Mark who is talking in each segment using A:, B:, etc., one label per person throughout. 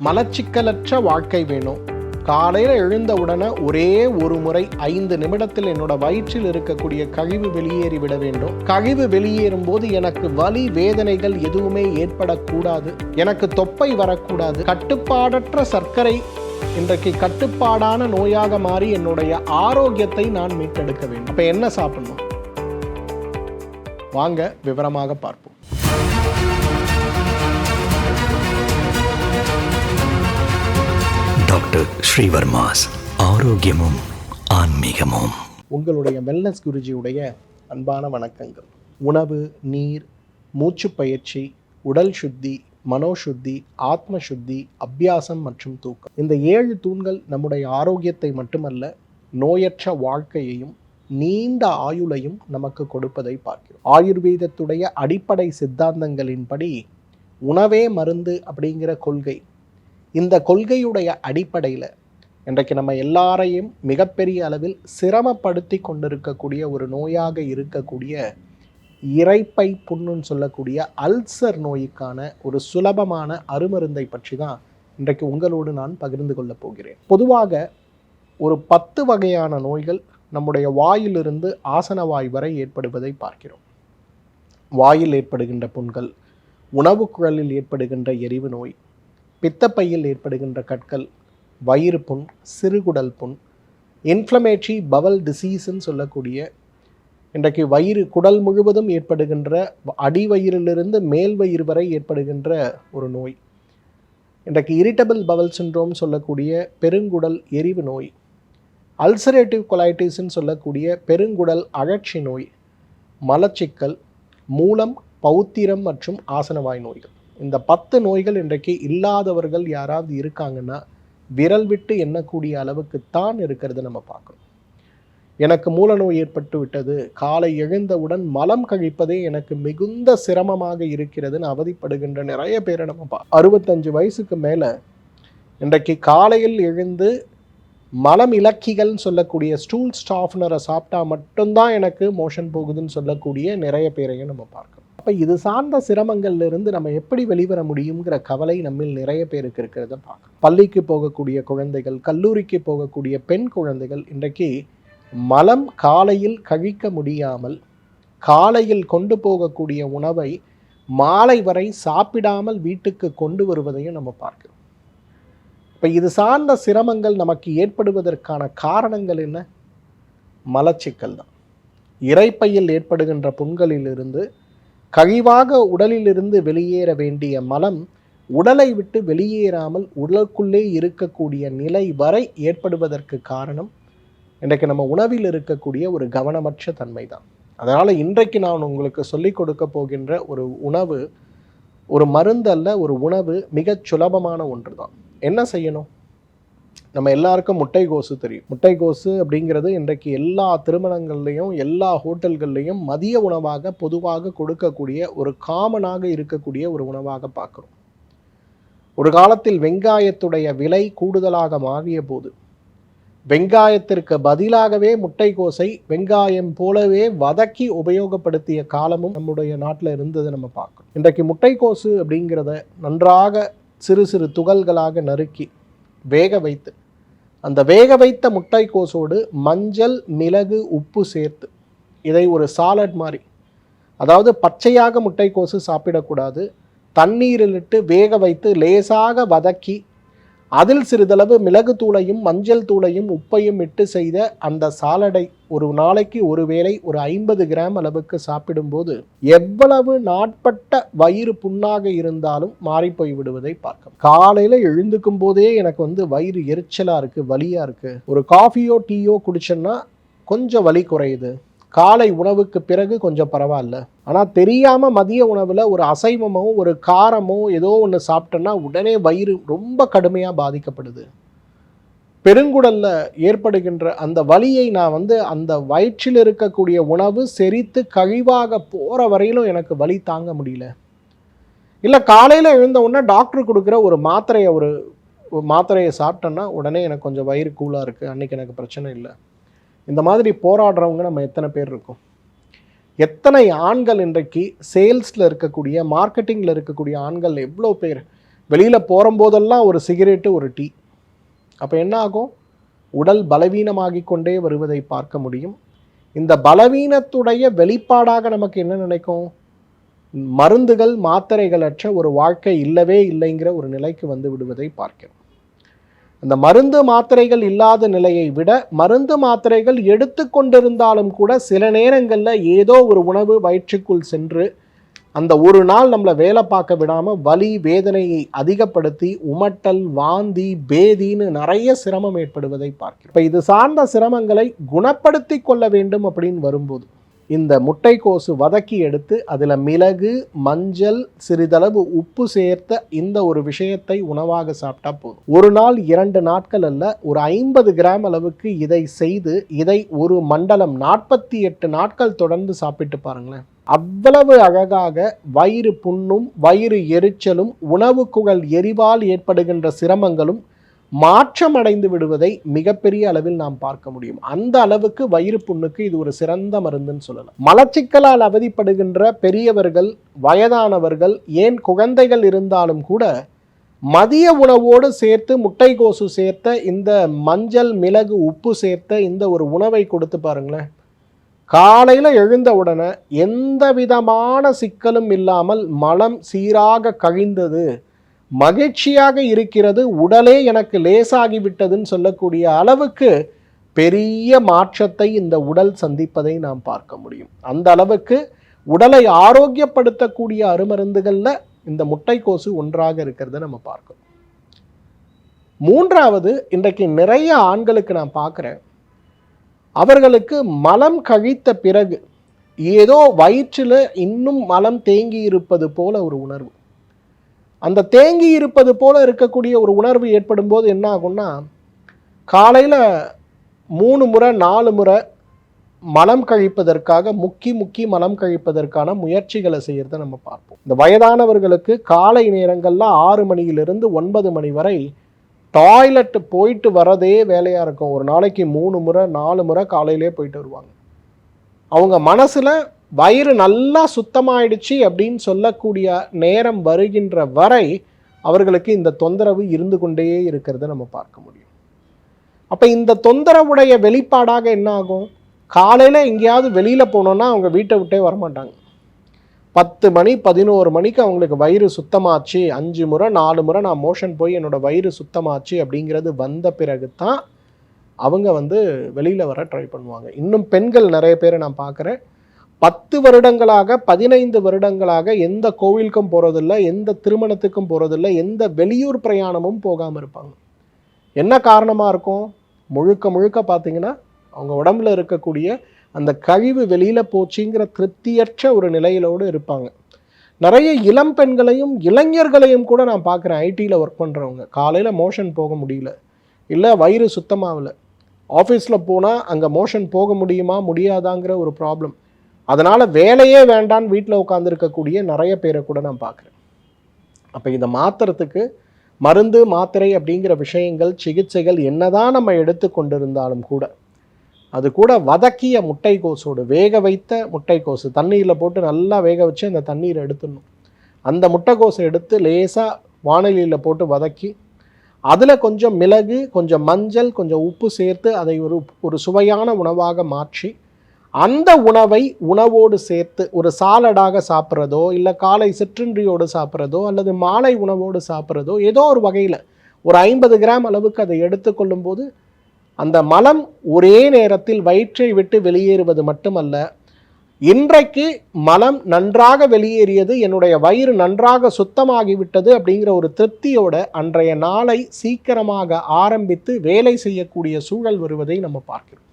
A: மலச்சிக்கலற்ற வாழ்க்கை வேணும். காலையில் எழுந்த உடனே ஒரே ஒரு முறை 5 நிமிடத்தில் என்னோட வயிற்றில் இருக்கக்கூடிய கழிவு வெளியேறி விட வேண்டும். கழிவு வெளியேறும் போது எனக்கு வலி வேதனைகள் எதுவுமே ஏற்படக்கூடாது. எனக்கு தொப்பை வரக்கூடாது. கட்டுப்பாடற்ற சர்க்கரை இன்றைக்கு கட்டுப்பாடான நோயாக மாறி என்னுடைய ஆரோக்கியத்தை நான் மீட்டெடுக்க வேண்டும். அப்ப என்ன சாப்பிடணும்? வாங்க விவரமாக பார்ப்போம்.
B: டாக்டர் ஸ்ரீவர்மாஸ் ஆரோக்கியமும் ஆன்மீகமும்.
A: உங்களுடைய வெல்னஸ் குருஜியுடைய அன்பான வணக்கங்கள். உணவு, நீர், மூச்சு பயிற்சி, உடல் சுத்தி, மனோசுத்தி, ஆத்ம சுத்தி, அபியாசம் மற்றும் தூக்கம், இந்த 7 தூண்கள் நம்முடைய ஆரோக்கியத்தை மட்டுமல்ல, நோயற்ற வாழ்க்கையையும் நீண்ட ஆயுளையும் நமக்கு கொடுப்பதை பார்க்கிறோம். ஆயுர்வேதத்துடைய அடிப்படை சித்தாந்தங்களின்படி உணவே மருந்து அப்படிங்கிற கொள்கை, இந்த கொள்கையுடைய அடிப்படையில் இன்றைக்கு நம்ம எல்லாரையும் மிகப்பெரிய அளவில் சிரமப்படுத்தி கொண்டிருக்கக்கூடிய ஒரு நோயாக இருக்கக்கூடிய இரைப்பை புண்ணுன்னு சொல்லக்கூடிய அல்சர் நோய்க்கான ஒரு சுலபமான அருமருந்தை பற்றி தான் இன்றைக்கு உங்களோடு நான் பகிர்ந்து கொள்ளப் போகிறேன். பொதுவாக ஒரு 10 வகையான நோய்கள் நம்முடைய வாயிலிருந்து ஆசனவாய் வரை ஏற்படுவதை பார்க்கிறோம். வாயில் ஏற்படுகின்ற புண்கள், உணவு குழலில் ஏற்படுகின்ற எரிவு நோய், பித்தப்பையில் ஏற்படுகின்ற கற்கள், வயிறு புண், சிறுகுடல் புண், இன்ஃப்ளமேட்டரி பவல் டிசீஸ்ன்னு சொல்லக்கூடிய இன்றைக்கு வயிறு குடல் முழுவதும் ஏற்படுகின்ற அடிவயிறிலிருந்து மேல் வயிறு வரை ஏற்படுகின்ற ஒரு நோய், இன்றைக்கு இரிட்டபிள் பவல் சிண்ட்ரோம் சொல்லக்கூடிய பெருங்குடல் எரிவு நோய், அல்சரேட்டிவ் கொலைட்டிஸ்ன்னு சொல்லக்கூடிய பெருங்குடல் அழற்சி நோய், மலச்சிக்கல், மூலம், பௌத்திரம் மற்றும் ஆசனவாய் நோய்கள். இந்த 10 நோய்கள் இன்றைக்கு இல்லாதவர்கள் யாராவது இருக்காங்கன்னா விரல் விட்டு எண்ணக்கூடிய அளவுக்கு தான் இருக்கிறது நம்ம பார்க்கணும். எனக்கு மூல நோய் ஏற்பட்டு விட்டது, காலை எழுந்தவுடன் மலம் கழிப்பதே எனக்கு மிகுந்த சிரமமாக இருக்கிறதுன்னு அவதிப்படுகின்ற நிறைய பேரை நம்ம 65 வயசுக்கு மேலே இன்றைக்கு காலையில் எழுந்து மலம் இலக்கிகள்னு சொல்லக்கூடிய ஸ்டூல் ஸ்டாஃப்னரை சாப்பிட்டா மட்டும்தான் எனக்கு மோஷன் போகுதுன்னு சொல்லக்கூடிய நிறைய பேரையும் நம்ம பார்க்கணும். அப்போ இது சார்ந்த சிரமங்கள்லேருந்து நம்ம எப்படி வெளிவர முடியுங்கிற கவலை நம்மில் நிறைய பேருக்கு இருக்கிறத பார்க்கணும். பள்ளிக்கு போகக்கூடிய குழந்தைகள், கல்லூரிக்கு போகக்கூடிய பெண் குழந்தைகள் இன்றைக்கு மலம் காலையில் கழிக்க முடியாமல் காலையில் கொண்டு போகக்கூடிய உணவை மாலை வரை சாப்பிடாமல் வீட்டுக்கு கொண்டு வருவதையும் நம்ம பார்க்கிறோம். இப்போ இது சார்ந்த சிரமங்கள் நமக்கு ஏற்படுவதற்கான காரணங்கள் என்ன? மலச்சிக்கல் தான். இரைப்பையில் ஏற்படுகின்ற புண்களிலிருந்து கழிவாக உடலிலிருந்து வெளியேற வேண்டிய மலம் உடலை விட்டு வெளியேறாமல் உடலுக்குள்ளே இருக்கக்கூடிய நிலை வரை ஏற்படுவதற்கு காரணம் இன்றைக்கு நம்ம உணவில் இருக்கக்கூடிய ஒரு கவனமற்ற தன்மை தான். அதனால் இன்றைக்கு நான் உங்களுக்கு சொல்லிக் கொடுக்க போகின்ற ஒரு உணவு ஒரு மருந்தல்ல, ஒரு உணவு மிகச் சுலபமான ஒன்று தான். என்ன செய்யணும்? நம்ம எல்லாருக்கும் முட்டைகோசு தெரியும். முட்டைகோசு அப்படிங்கிறது இன்றைக்கு எல்லா திருமணங்கள்லையும் எல்லா ஹோட்டல்கள்லையும் மதிய உணவாக பொதுவாக கொடுக்கக்கூடிய ஒரு காமனாக இருக்கக்கூடிய ஒரு உணவாக பார்க்குறோம். ஒரு காலத்தில் வெங்காயத்துடைய விலை கூடுதலாக மாறிய போது வெங்காயத்திற்கு பதிலாகவே முட்டைகோசை வெங்காயம் போலவே வதக்கி உபயோகப்படுத்திய காலமும் நம்முடைய நாட்டில் இருந்தது நம்ம பார்க்கணும். இன்றைக்கு முட்டைகோசு அப்படிங்கிறத நன்றாக சிறு சிறு துகள்களாக நறுக்கி வேக வைத்து அந்த வேக வைத்த முட்டைக்கோசோடு மஞ்சள், மிளகு, உப்பு சேர்த்து இதை ஒரு சாலட் மாதிரி, அதாவது பச்சையாக முட்டைக்கோசு சாப்பிடக்கூடாது, தண்ணீரில் இட்டு வேக வைத்து லேசாக வதக்கி அதில் சிறிதளவு மிளகு தூளையும் மஞ்சள் தூளையும் உப்பையும் இட்டு செய்த அந்த சாலடை ஒரு நாளைக்கு ஒரு வேளை ஒரு 50 கிராம் அளவுக்கு சாப்பிடும்போது எவ்வளவு நாட்பட்ட வயிறு புண்ணாக இருந்தாலும் மாறி போய் விடுவதை பார்க்க. காலையில் எழுந்துக்கும் போதே எனக்கு வயிறு எரிச்சலாக இருக்குது, வலியாக இருக்குது. ஒரு காஃபியோ டீயோ குடிச்சேன்னா கொஞ்சம் வலி குறையுது. காலை உணவுக்கு பிறகு கொஞ்சம் பரவாயில்ல. ஆனால் தெரியாமல் மதிய உணவில் ஒரு அசைவமோ ஒரு காரமோ ஏதோ ஒன்று சாப்பிட்டோன்னா உடனே வயிறு ரொம்ப கடுமையாக பாதிக்கப்படுது. பெருங்குடலில் ஏற்படுகின்ற அந்த வலியை நான் அந்த வயிற்றில் இருக்கக்கூடிய உணவு செரித்து கழிவாக போகிற வரையிலும் எனக்கு வலி தாங்க முடியல. இல்லை காலையில் எழுந்த உடனே டாக்டர் கொடுக்குற ஒரு மாத்திரையை சாப்பிட்டேன்னா உடனே எனக்கு கொஞ்சம் வயிறு கூலாக இருக்குது, அன்றைக்கி எனக்கு பிரச்சனை இல்லை. இந்த மாதிரி போராடுறவங்க நம்ம எத்தனை பேர் இருக்கோம்? எத்தனை ஆண்கள் இன்றைக்கு சேல்ஸில் இருக்கக்கூடிய மார்க்கெட்டிங்கில் இருக்கக்கூடிய ஆண்கள் எவ்வளோ பேர் வெளியில் போகும்போதெல்லாம் ஒரு சிகரெட்டு, ஒரு டீ. அப்போ என்ன ஆகும்? உடல் பலவீனமாகி கொண்டே வருவதை பார்க்க முடியும். இந்த பலவீனத்துடைய வெளிப்பாடாக நமக்கு என்ன நினைக்கும்? மருந்துகள் மாத்திரைகளற்ற ஒரு வாழ்க்கை இல்லவே இல்லைங்கிற ஒரு நிலைக்கு வந்து விடுவதை பார்க்கிறோம். அந்த மருந்து மாத்திரைகள் இல்லாத நிலையை விட மருந்து மாத்திரைகள் எடுத்து கொண்டிருந்தாலும் கூட சில நேரங்களில் ஏதோ ஒரு உணவு வயிற்றுக்குள் சென்று அந்த ஒரு நாள் நம்மளை வேலை பார்க்க விடாமல் வலி வேதனையை அதிகப்படுத்தி உமட்டல், வாந்தி, பேதின்னு நிறைய சிரமம் ஏற்படுவதை பார்க்கிறோம். இப்போ இது சார்ந்த சிரமங்களை குணப்படுத்தி கொள்ள வேண்டும் அப்படின்னு வரும்போது இந்த முட்டைக்கோசு வதக்கி எடுத்து அதில் மிளகு, மஞ்சள், சிறிதளவு உப்பு சேர்த்த இந்த ஒரு விஷயத்தை உணவாக சாப்பிட்டா போதும். ஒரு நாள் 2 நாட்கள் அல்ல, ஒரு 50 கிராம் அளவுக்கு இதை செய்து இதை ஒரு மண்டலம் 48 நாட்கள் தொடர்ந்து சாப்பிட்டு பாருங்களேன். அவ்வளவு அழகாக வயிறு புண்ணும், வயிறு எரிச்சலும், உணவு குழல் எரிவால் ஏற்படுகின்ற சிரமங்களும் மாற்றம் அடைந்து விடுவதை மிகப்பெரிய அளவில் நாம் பார்க்க முடியும். அந்த அளவுக்கு வயிறு புண்ணுக்கு இது ஒரு சிறந்த மருந்துன்னு சொல்லலாம். மலச்சிக்கலால் அவதிப்படுகின்ற பெரியவர்கள், வயதானவர்கள், ஏன் குழந்தைகள் இருந்தாலும் கூட மதிய உணவோடு சேர்த்து முட்டைக்கோசு சேர்த்த இந்த மஞ்சள், மிளகு, உப்பு சேர்த்த இந்த ஒரு உணவை கொடுத்து பாருங்களேன். காலையில் எழுந்த உடனே எந்த விதமான சிக்கலும் இல்லாமல் மலம் சீராக கழிந்தது, மகிழ்ச்சியாக இருக்கிறது, உடலே எனக்கு லேசாகிவிட்டதுன்னு சொல்லக்கூடிய அளவுக்கு பெரிய மாற்றத்தை இந்த உடல் சந்திப்பதை நாம் பார்க்க முடியும். அந்த அளவுக்கு உடலை ஆரோக்கியப்படுத்தக்கூடிய அருமருந்துகளில் இந்த முட்டைக்கோசு ஒன்றாக இருக்கிறத நம்ம பார்க்கணும். 3வது, இன்றைக்கு நிறைய ஆண்களுக்கு நான் பார்க்குறேன், அவர்களுக்கு மலம் கழித்த பிறகு ஏதோ வயிற்றில் இன்னும் மலம் தேங்கி இருப்பது போல ஒரு உணர்வு. அந்த தேங்கி இருப்பது போல இருக்கக்கூடிய ஒரு உணர்வு ஏற்படும் போது என்ன ஆகும்னா, காலையில் 3 முறை 4 முறை மலம் கழிப்பதற்காக முக்கி மலம் கழிப்பதற்கான முயற்சிகளை செய்கிறத நம்ம பார்ப்போம். இந்த வயதானவர்களுக்கு காலை நேரங்களில் 6 மணியிலிருந்து 9 மணி வரை டாய்லெட் போயிட்டு வரதே வேலையாக இருக்கும். ஒரு நாளைக்கு 3 முறை 4 முறை காலையிலே போயிட்டு வருவாங்க. அவங்க மனசில் வயிறு நல்லா சுத்தமாயிடுச்சு அப்படின்னு சொல்லக்கூடிய நேரம் வருகின்ற வரை அவர்களுக்கு இந்த தொந்தரவு இருந்து கொண்டே இருக்கிறத நம்ம பார்க்க முடியும். அப்போ இந்த தொந்தரவுடைய வெளிப்பாடாக என்ன ஆகும்? காலையில் எங்கேயாவது வெளியில் போனோன்னா அவங்க வீட்டை விட்டே வரமாட்டாங்க. 10 மணி 11 மணிக்கு அவங்களுக்கு வயிறு சுத்தமாச்சு, 5 முறை 4 முறை நான் மோஷன் போய் என்னோடய வயிறு சுத்தமாச்சு அப்படிங்கிறது வந்த பிறகு தான் அவங்க வெளியில் வர ட்ரை பண்ணுவாங்க. இன்னும் பெண்கள் நிறைய பேரை நான் பார்க்குறேன், 10 வருடங்களாக 15 வருடங்களாக எந்த கோவிலுக்கும் போகிறதில்ல, எந்த திருமணத்துக்கும் போகிறதில்ல, எந்த வெளியூர் பிரயாணமும் போகாமல் இருப்பாங்க. என்ன காரணமாக இருக்கும்? முழுக்க பார்த்தீங்கன்னா அவங்க உடம்புல இருக்கக்கூடிய அந்த கழிவு வெளியில் போச்சுங்கிற திருப்தியற்ற ஒரு நிலையிலோடு இருப்பாங்க. நிறைய இளம் பெண்களையும் இளைஞர்களையும் கூட நான் பார்க்குறேன், ஐடியில் ஒர்க் பண்ணுறவங்க காலையில் மோஷன் போக முடியல, இல்லை வயிறு சுத்தமாகலை, ஆஃபீஸில் போனால் அங்கே மோஷன் போக முடியுமா முடியாதாங்கிற ஒரு ப்ராப்ளம், அதனால் வேலையே வேண்டான்னு வீட்டில் உட்காந்துருக்கக்கூடிய நிறைய பேரை கூட நான் பார்க்குறேன். அப்போ இதை மாற்றுறதுக்கு மருந்து மாத்திரை அப்படிங்கிற விஷயங்கள், சிகிச்சைகள் என்னதான் நம்ம எடுத்து கொண்டிருந்தாலும் கூட அது கூட வதக்கிய முட்டைக்கோசோடு, வேக வைத்த முட்டைக்கோசு தண்ணீரில் போட்டு நல்லா வேக வச்சு அந்த தண்ணீரை எடுத்துடணும். அந்த முட்டைக்கோசை எடுத்து லேசாக வானலியில் போட்டு வதக்கி அதில் கொஞ்சம் மிளகு, கொஞ்சம் மஞ்சள், கொஞ்சம் உப்பு சேர்த்து அதை ஒரு சுவையான உணவாக மாற்றி அந்த உணவை உணவோடு சேர்த்து ஒரு சாலடாக சாப்பிட்றதோ, இல்லை காலை சிற்றுண்டியோடு சாப்பிட்றதோ, அல்லது மாலை உணவோடு சாப்பிட்றதோ, ஏதோ ஒரு வகையில் ஒரு 50 கிராம் அளவுக்கு அதை எடுத்துக்கொள்ளும் போது அந்த மலம் ஒரே நேரத்தில் வயிற்றை விட்டு வெளியேறுவது மட்டுமல்ல, இன்றைக்கு மலம் நன்றாக வெளியேறியது, என்னுடைய வயிறு நன்றாக சுத்தமாகிவிட்டது அப்படிங்கிற ஒரு திருப்தியோட அன்றைய நாளை சீக்கிரமாக ஆரம்பித்து வேலை செய்யக்கூடிய சூழல் வருவதை நம்ம பார்க்கிறோம்.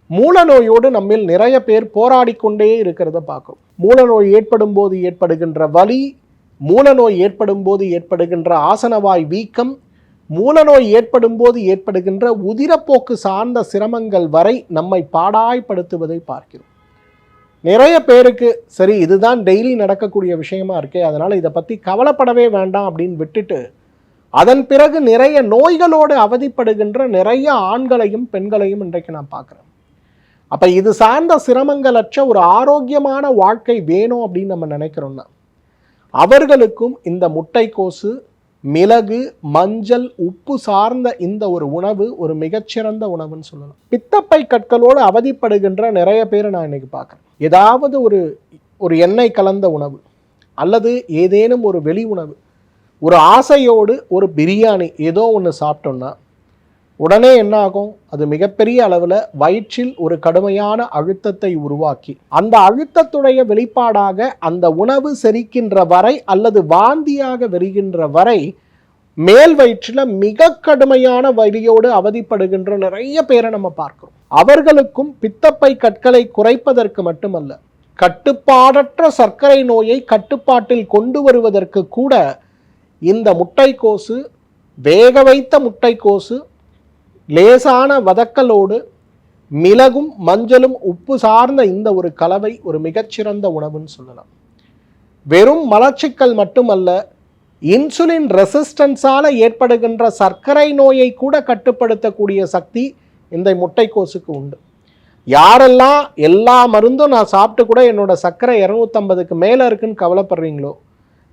A: மூலநோயோடு நம்மில் நிறைய பேர் போராடி கொண்டே இருக்கிறத பார்க்கிறோம். மூலநோய் ஏற்படும் போது ஏற்படுகின்ற வலி, மூலநோய் ஏற்படும் போது ஏற்படுகின்ற ஆசனவாய் வீக்கம், மூலநோய் ஏற்படும் போது ஏற்படுகின்ற உதிரப்போக்கு சார்ந்த சிரமங்கள் வரை நம்மை பாடாய்படுத்துவதை பார்க்கிறோம். நிறைய பேருக்கு சரி இதுதான் டெய்லி நடக்கக்கூடிய விஷயமா இருக்கே, அதனால் இதை பற்றி கவலைப்படவே வேண்டாம் அப்படின்னு விட்டுட்டு அதன் பிறகு நிறைய நோய்களோடு அவதிப்படுகின்ற நிறைய ஆண்களையும் பெண்களையும் இன்றைக்கு நான் பார்க்குறேன். அப்போ இது சார்ந்த சிரமங்களற்ற ஒரு ஆரோக்கியமான வாழ்க்கை வேணும் அப்படின்னு நம்ம நினைக்கிறோம்னா அவர்களுக்கும் இந்த முட்டைக்கோசு, மிளகு, மஞ்சள், உப்பு சார்ந்த இந்த ஒரு உணவு ஒரு மிகச்சிறந்த உணவுன்னு சொல்லலாம். பித்தப்பை கற்களோடு அவதிப்படுகின்ற நிறைய பேரை நான் இன்னைக்கு பார்க்குறேன். ஏதாவது ஒரு எண்ணெய் கலந்த உணவு அல்லது ஏதேனும் ஒரு வெளி உணவு, ஒரு ஆசையோடு ஒரு பிரியாணி ஏதோ ஒன்று சாப்பிட்டோம்னா உடனே என்ன ஆகும்? அது மிகப்பெரிய அளவில் வயிற்றில் ஒரு கடுமையான அழுத்தத்தை உருவாக்கி, அந்த அழுத்தத்துடைய வெளிப்பாடாக அந்த உணவு செரிக்கின்ற வரை அல்லது வாந்தியாக வருகின்ற வரை மேல் வயிற்றில் மிக கடுமையான வலியோடு அவதிப்படுகின்ற நிறைய பேரை நம்ம பார்க்கிறோம். அவர்களுக்கும் பித்தப்பை கற்களை குறைப்பதற்கு மட்டுமல்ல, கட்டுப்பாடற்ற சர்க்கரை நோயை கட்டுப்பாட்டில் கொண்டு வருவதற்கு கூட இந்த முட்டைக்கோசு, வேக வைத்த முட்டைக்கோசு, லேசான வதக்கலோடு மிளகும் மஞ்சளும் உப்பு சார்ந்த இந்த ஒரு கலவை ஒரு மிகச்சிறந்த உணவுன்னு சொல்லலாம். வெறும் மலச்சிக்கல் மட்டுமல்ல, இன்சுலின் ரெசிஸ்டன்ஸால் ஏற்படுகின்ற சர்க்கரை நோயை கூட கட்டுப்படுத்தக்கூடிய சக்தி இந்த முட்டைக்கோசுக்கு உண்டு. யாரெல்லாம் எல்லா மருந்தும் நான் சாப்பிட்டு கூட என்னோட சர்க்கரை 250க்கு மேலே இருக்குன்னு கவலைப்படுறீங்களோ,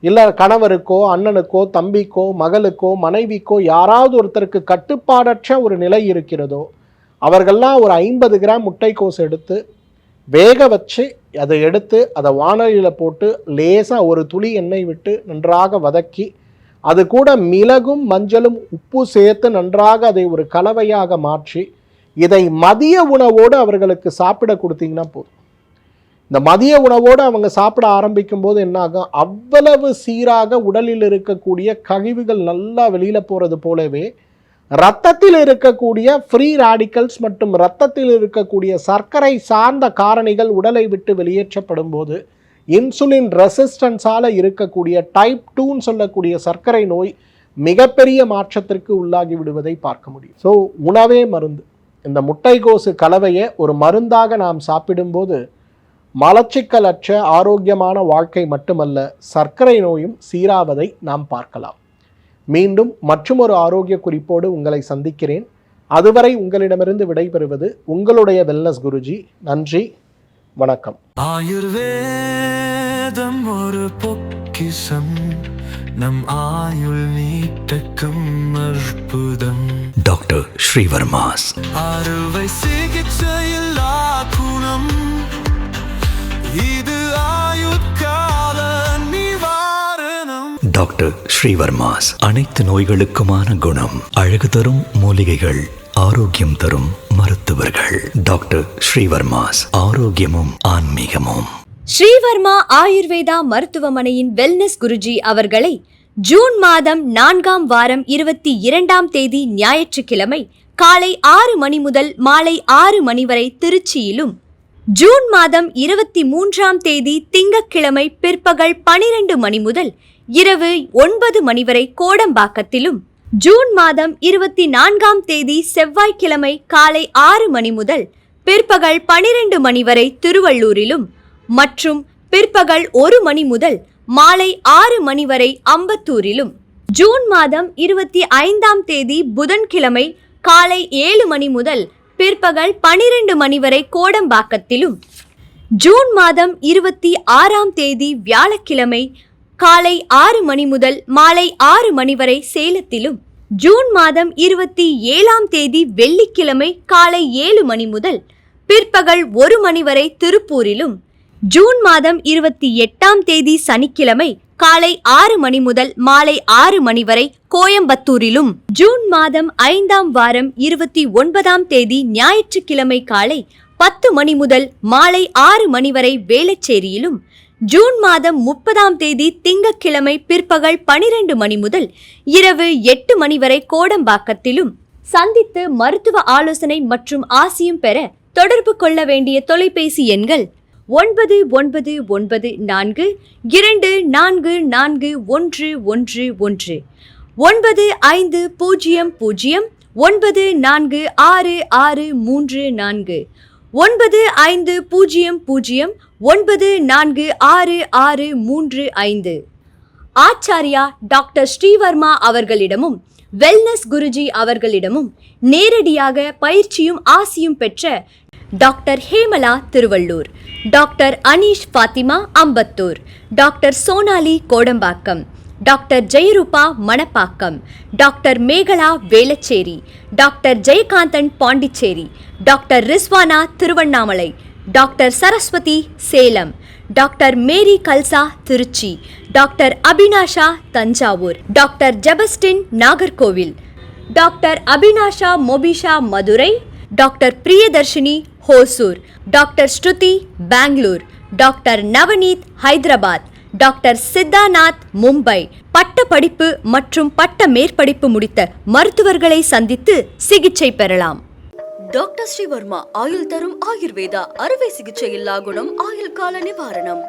A: இல்லை கணவருக்கோ அண்ணனுக்கோ தம்பிக்கோ மகளுக்கோ மனைவிக்கோ யாராவது ஒருத்தருக்கு கட்டுப்பாடற்ற ஒரு நிலை இருக்கிறதோ, அவர்கள்லாம் ஒரு 50 கிராம் முட்டைக்கோஸ் எடுத்து வேக வச்சு அதை வானலியில் போட்டு லேசாக ஒரு துளி எண்ணெய் விட்டு நன்றாக வதக்கி, அது கூட மிளகும் மஞ்சளும் உப்பு சேர்த்து நன்றாக அதை ஒரு கலவையாக மாற்றி இதை மதிய உணவோடு அவர்களுக்கு சாப்பிட கொடுத்தீங்கன்னா போதும். இந்த மதிய உணவோடு அவங்க சாப்பிட ஆரம்பிக்கும் போது என்ன ஆகும்? அவ்வளவு சீராக உடலில் இருக்கக்கூடிய கழிவுகள் நல்லா வெளியில் போகிறது போலவே இரத்தத்தில் இருக்கக்கூடிய ஃப்ரீ ராடிக்கல்ஸ் மற்றும் இரத்தத்தில் இருக்கக்கூடிய சர்க்கரை சார்ந்த காரணிகள் உடலை விட்டு வெளியேற்றப்படும் போது இன்சுலின் ரெசிஸ்டன்ஸால் இருக்கக்கூடிய டைப் 2ன்னு சொல்லக்கூடிய சர்க்கரை நோய் மிகப்பெரிய மாற்றத்திற்கு உள்ளாகி விடுவதை பார்க்க முடியும். ஸோ உணவே மருந்து. இந்த முட்டைக்கோசு கலவையை ஒரு மருந்தாக நாம் சாப்பிடும்போது மலச்சிக்கலற்ற ஆரோக்கியமான வாழ்க்கை மட்டுமல்ல, சர்க்கரை நோயும் சீராவதை நாம் பார்க்கலாம். மீண்டும் மற்றொரு ஆரோக்கிய குறிப்போடு உங்களை சந்திக்கிறேன். அதுவரை உங்களிடமிருந்து விடைபெறுவது உங்களுடைய வெல்னஸ் குருஜி. நன்றி, வணக்கம்.
C: ஆயுர்வேதம் ஒரு பொக்கிஷம், நம் ஆயுள் நீட்டக்கும் அற்புதம்.
B: டாக்டர் ஸ்ரீவர்மாஸ்
C: அறுவை சிகிச்சையில் குணம், இது ஆயுட்கால நிவாரணம்.
B: டாக்டர் ஸ்ரீவர்மாஸ் அனைத்து நோய்களுக்குமான குணம், அழகு தரும் மூலிகைகள், ஆரோக்கியம் தரும் மருத்துவர்கள். டாக்டர் ஸ்ரீவர்மாஸ், ஆரோக்கியமும் ஆன்மீகமும்.
D: ஸ்ரீவர்மா ஆயுர்வேதா மருத்துவமனையின் வெல்னஸ் குருஜி அவர்களை ஜூன் மாதம் 4ஆம் வாரம் 22ஆம் தேதி ஞாயிற்றுக்கிழமை காலை 6 மணி முதல் மாலை 6 மணி வரை திருச்சியிலும், ஜூன் மாதம் 23ஆம் தேதி திங்கட்கிழமை பிற்பகல் 12 மணி முதல் இரவு 9 மணி வரை கோடம்பாக்கத்திலும், ஜூன் மாதம் 24ஆம் தேதி செவ்வாய்க்கிழமை காலை 6 மணி முதல் பிற்பகல் 12 மணி வரை திருவள்ளூரிலும் மற்றும் பிற்பகல் 1 மணி முதல் மாலை 6 மணி வரை அம்பத்தூரிலும், ஜூன் மாதம் 25ஆம் தேதி புதன்கிழமை காலை 7 மணி முதல் பிற்பகல் 12 மணி வரை கோடம்பாக்கத்திலும், ஜூன் மாதம் 26ஆம் தேதி வியாழக்கிழமை காலை 6 மணி முதல் மாலை 6 மணி வரை சேலத்திலும், ஜூன் மாதம் 27ஆம் தேதி வெள்ளிக்கிழமை காலை 7 மணி முதல் பிற்பகல் 1 மணி வரை திருப்பூரிலும், ஜூன் மாதம் 28ஆம் தேதி சனிக்கிழமை காலை 6 மணி முதல் மாலை 6 மணி வரை கோயம்புத்தூரிலும், ஜூன் மாதம் 5ஆம் வாரம் 29ஆம் தேதி ஞாயிற்றுக்கிழமை காலை 10 மணி முதல் மாலை 6 மணி வரை வேளச்சேரியிலும், ஜூன் மாதம் 30ஆம் தேதி திங்கட்கிழமை பிற்பகல் 12 மணி முதல் இரவு 8 மணி வரை கோடம்பாக்கத்திலும் சந்தித்து மருத்துவ ஆலோசனை மற்றும் ஆசியும் பெற தொடர்பு கொள்ள வேண்டிய தொலைபேசி எண்கள் 9994 244111 9500 946634 9500 946635. ஆச்சாரியா டாக்டர் ஸ்ரீவர்மா அவர்களிடமும் வெல்னஸ் குருஜி அவர்களிடமும் நேரடியாக பயிற்சியும் ஆசியும் பெற்ற doctor Hemala Tiruvallur, doctor Aneesh Fathima Ambattur, doctor Sonali Kodambakkam, doctor Jayarooba Manapakkam, doctor Mekala Velachery, doctor Jayakanthan Pondicherry, doctor Rizwana Tiruvannamalai, doctor Saraswathi Salem, doctor Mary Kalsa Trichy, doctor Abinasha Thanjavur, doctor Jebastin Nagercoil, doctor Abinasha Mobisha Madurai, doctor Priyadharshini Hosur, doctor Shruti Bangalore, doctor Navaneeth Hyderabad, doctor Siddhanath Mumbai. பட்ட படிப்பு மற்றும் பட்ட மேற்படிப்பு முடித்த மருத்துவர்களை சந்தித்து சிகிச்சை பெறலாம்.
E: டாக்டர் ஸ்ரீவர்மா ஆயுள் தரும் ஆயுர்வேதா அறுவை சிகிச்சை இல்லா குணம், ஆயுள் கால நிவாரணம்.